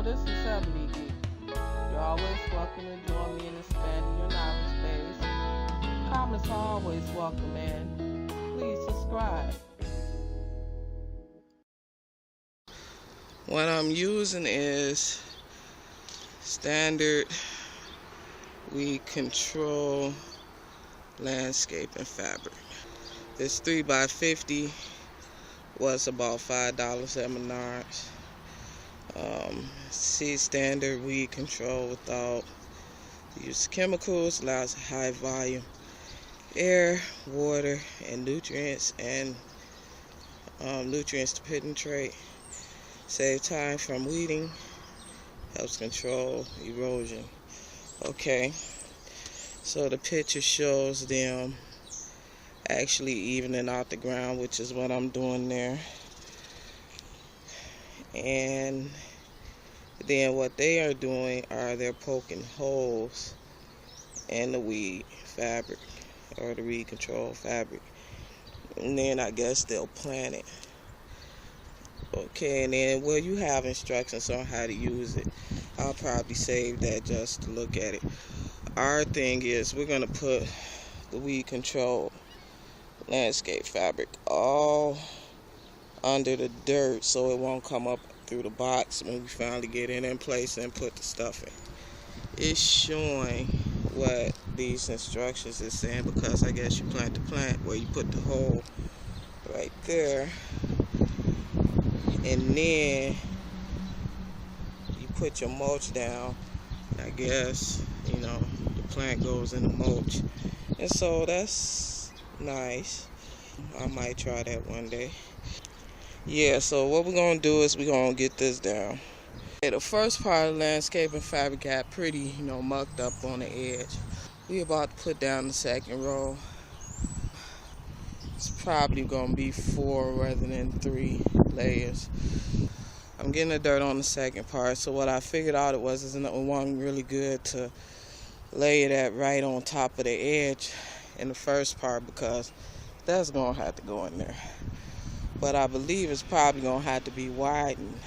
Hello, this is Ebonygeek. You're always welcome to join me in expanding your knowledge base. Comments are always welcome, and please subscribe. What I'm using is standard weed control landscaping fabric. This 3x50 was about $5 at Menards. See, standard weed control without use of chemicals, allows high volume air, water, and nutrients to penetrate. Save time from weeding, helps control erosion. Okay, so the picture shows them actually evening out the ground, which is what I'm doing there. And then what they are doing are they're poking holes in the weed fabric or the weed control fabric, and then I guess they'll plant it. Okay, and then you have instructions on how to use it. I'll probably save that just to look at it. Our thing is we're gonna put the weed control landscape fabric all under the dirt so it won't come up through the box when we finally get it in place and put the stuff in. It's showing what these instructions is saying, because I guess you plant the plant where you put the hole right there, and then you put your mulch down. I guess, you know, the plant goes in the mulch, and so that's nice. I might try that one day. Yeah, so what we're going to do is we're going to get this down. Okay, the first part of the landscaping fabric got pretty, mucked up on the edge. We're about to put down the second row. It's probably going to be 4 rather than 3 layers. I'm getting the dirt on the second part, so what I figured out it wasn't really good to lay it at right on top of the edge in the first part, because that's going to have to go in there. But I believe it's probably going to have to be widened.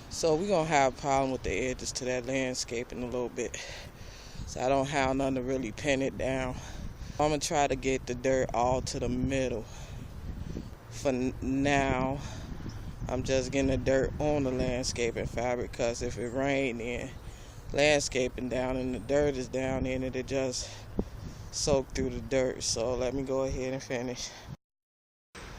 So we're going to have a problem with the edges to that landscaping a little bit. So I don't have nothing to really pin it down. I'm going to try to get the dirt all to the middle. For now, I'm just getting the dirt on the landscaping fabric, because if it rains, then landscaping down and the dirt is down in it, it just soak through the dirt. So let me go ahead and finish.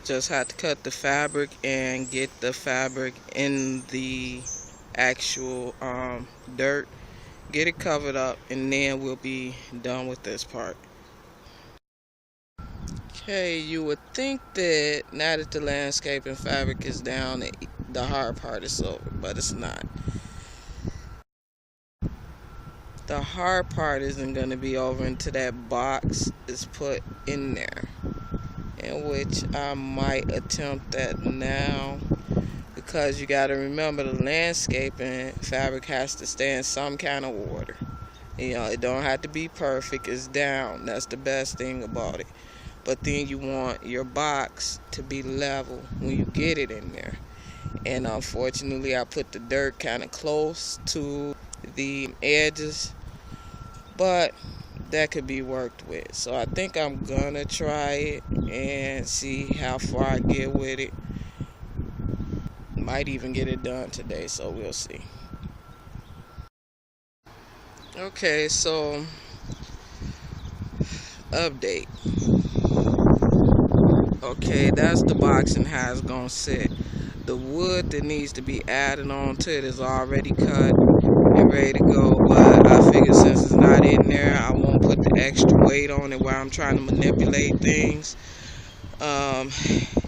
Just have to cut the fabric and get the fabric in the actual dirt, get it covered up, and then we'll be done with this part. Okay, you would think that now that the landscaping fabric is down, the hard part is over, but it's not. The hard part isn't going to be over until that box is put in there, in which I might attempt that now, because you got to remember the landscaping fabric has to stay in some kind of water. It don't have to be perfect. It's down. That's the best thing about it. But then you want your box to be level when you get it in there. And unfortunately, I put the dirt kind of close to the edges, but that could be worked with. So I think I'm gonna try it and see how far I get with it. Might even get it done today, so we'll see. Okay, so update. Okay, that's the box and how it's gonna sit. The wood that needs to be added on to it is already cut and ready to go, but I figured since it's not in there, I won't put the extra weight on it while I'm trying to manipulate things.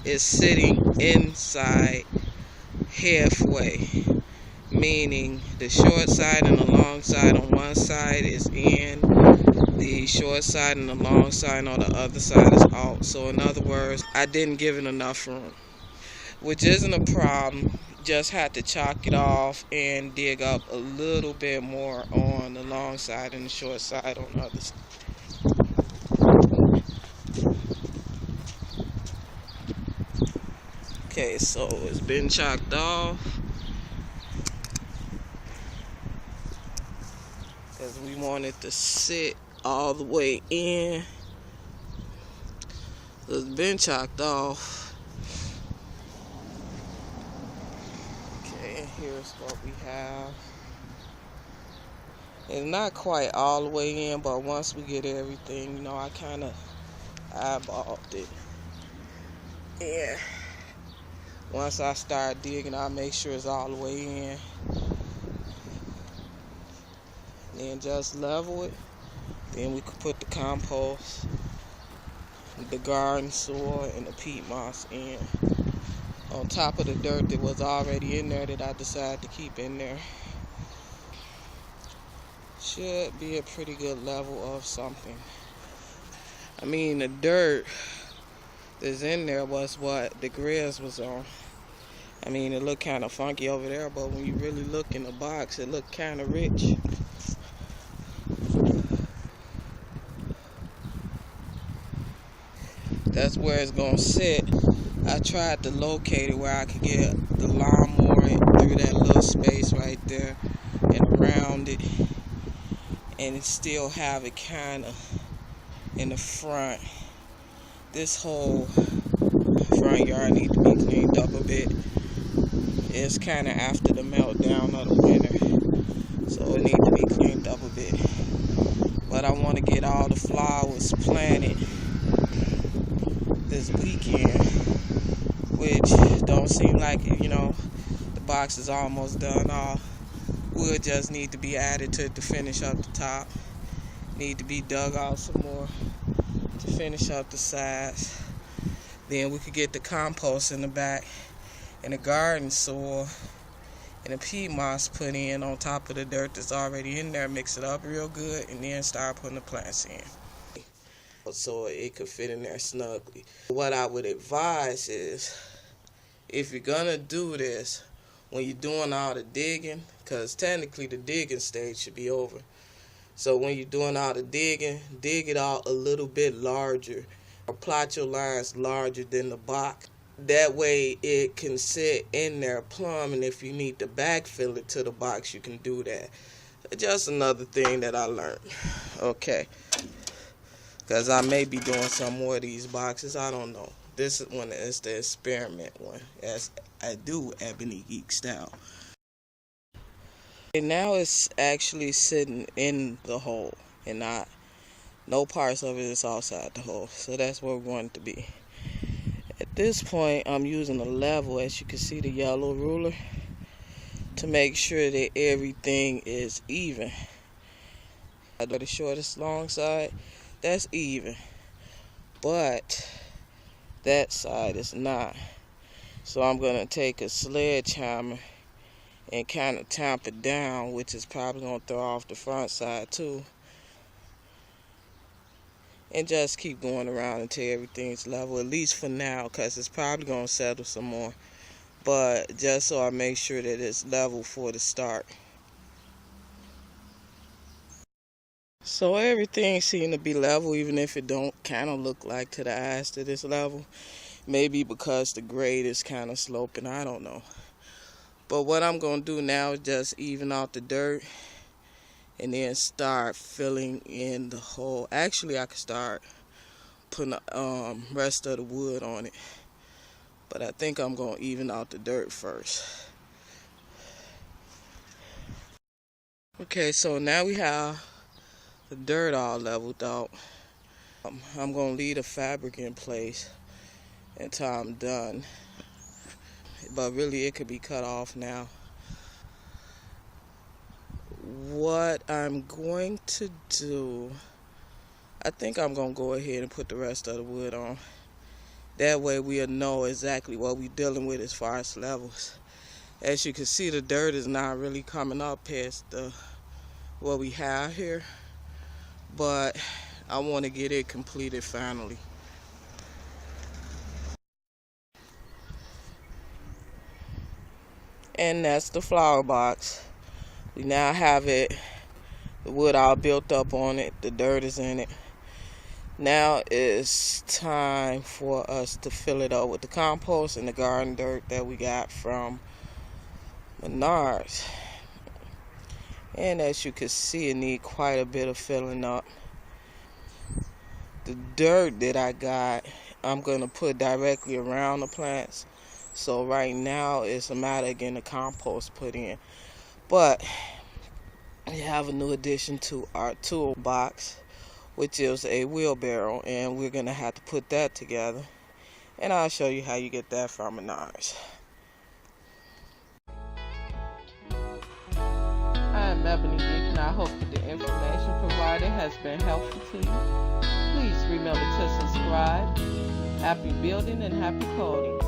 It's sitting inside halfway, meaning the short side and the long side on one side is in, the short side and the long side on the other side is out. So in other words, I didn't give it enough room, which isn't a problem. Just had to chalk it off and dig up a little bit more on the long side and the short side on the other side. Okay, so it's been chalked off. because we want it to sit all the way in. It's been chopped off. Okay, and here's what we have. It's not quite all the way in, but once we get everything, you know, I kind of eyeballed it. Yeah. Once I start digging, I'll make sure it's all the way in. Then just level it. Then we could put the compost, the garden soil, and the peat moss in. On top of the dirt that was already in there that I decided to keep in there. Should be a pretty good level of something. I mean, the dirt that's in there was what the grizz was on. I mean, it looked kind of funky over there, but when you really look in the box, it looked kind of rich. That's where it's gonna sit. I tried to locate it where I could get the lawnmower through that little space right there and around it, and still have it kind of in the front. This whole front yard needs to be cleaned up a bit. It's kind of after the meltdown of the winter, so it needs to be cleaned up a bit. But I want to get all the flowers planted this weekend, which don't seem like it. You know, the box is almost done. All wood just need to be added to it to finish up the top. Need to be dug out some more to finish up the sides. Then we could get the compost in the back and the garden soil and the peat moss put in on top of the dirt that's already in there. Mix it up real good and then start putting the plants in, so it could fit in there snugly. What I would advise is, if you're gonna do this, when you're doing all the digging, because technically the digging stage should be over. So when you're doing all the digging, dig it out a little bit larger, or plot your lines larger than the box. That way it can sit in there plumb, and if you need to backfill it to the box, you can do that. Just another thing that I learned. Okay. Because I may be doing some more of these boxes. I don't know. This one is the experiment one, as I do Ebonygeek style. And now it's actually sitting in the hole, and no parts of it is outside the hole. So that's where we want it to be. At this point, I'm using a level, as you can see, the yellow ruler, to make sure that everything is even. The shortest long side, that's even, but that side is not. So I'm going to take a sledgehammer and kind of tamp it down, which is probably going to throw off the front side too. And just keep going around until everything's level, at least for now, because it's probably going to settle some more. But just so I make sure that it's level for the start. So everything seems to be level, even if it don't kind of look like to the eyes that it's level. Maybe because the grade is kind of sloping, I don't know. But what I'm going to do now is just even out the dirt and then start filling in the hole. Actually, I could start putting the rest of the wood on it. But I think I'm going to even out the dirt first. Okay, so now we have the dirt all leveled out. I'm going to leave the fabric in place until I'm done. But really, it could be cut off now. What I'm going to do, I think I'm going to go ahead and put the rest of the wood on. That way we'll know exactly what we're dealing with as far as levels. As you can see, the dirt is not really coming up past what we have here. But I want to get it completed finally. And that's the flower box. We now have it, the wood all built up on it, the dirt is in it. Now it's time for us to fill it up with the compost and the garden dirt that we got from Menards. And as you can see, it needs quite a bit of filling up. The dirt that I got, I'm going to put directly around the plants. So right now, it's a matter of getting the compost put in. But we have a new addition to our toolbox, which is a wheelbarrow, and we're going to have to put that together. And I'll show you how you get that from Menards. I'm Ebonygeek, and I hope that the information provided has been helpful to you. Please remember to subscribe. Happy building and happy coding.